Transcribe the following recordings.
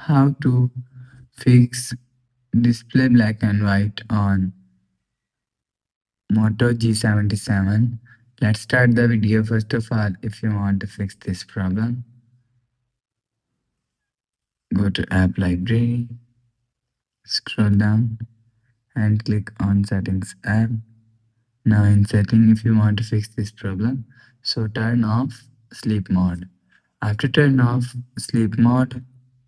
How to fix display black and white on Moto G77. Let's start the video. First of all, if you want to fix this problem, go to App Library, scroll down and click on Settings app. Now in setting, if you want to fix this problem, so turn off sleep mode. After turn off sleep mode,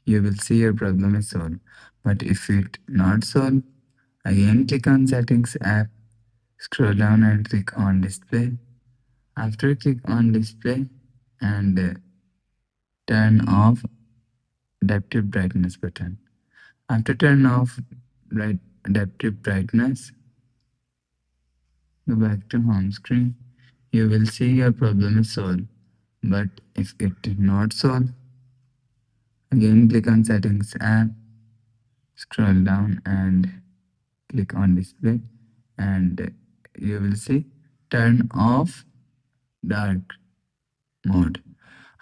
you will see your problem is solved. But if it not solved, again click on Settings app, scroll down and click on Display. After click on Display and turn off adaptive brightness button. After turn off adaptive brightness, go back to home screen. You will see your problem is solved. But if it is not solved, again click on Settings app, scroll down and click on Display, and you will see turn off dark mode.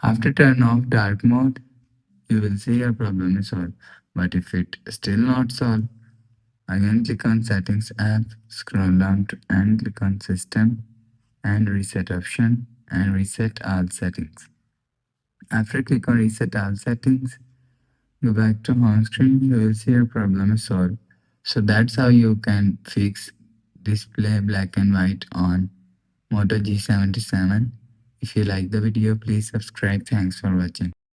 After turn off dark mode, you will see your problem is solved. But if it still not solved, again click on Settings app, scroll down and click on System and Reset option and reset all settings. After click on Reset all settings, go back to home screen, you will see your problem is solved. So that's how you can fix display black and white on Moto G77. If you like the video, please subscribe. Thanks for watching.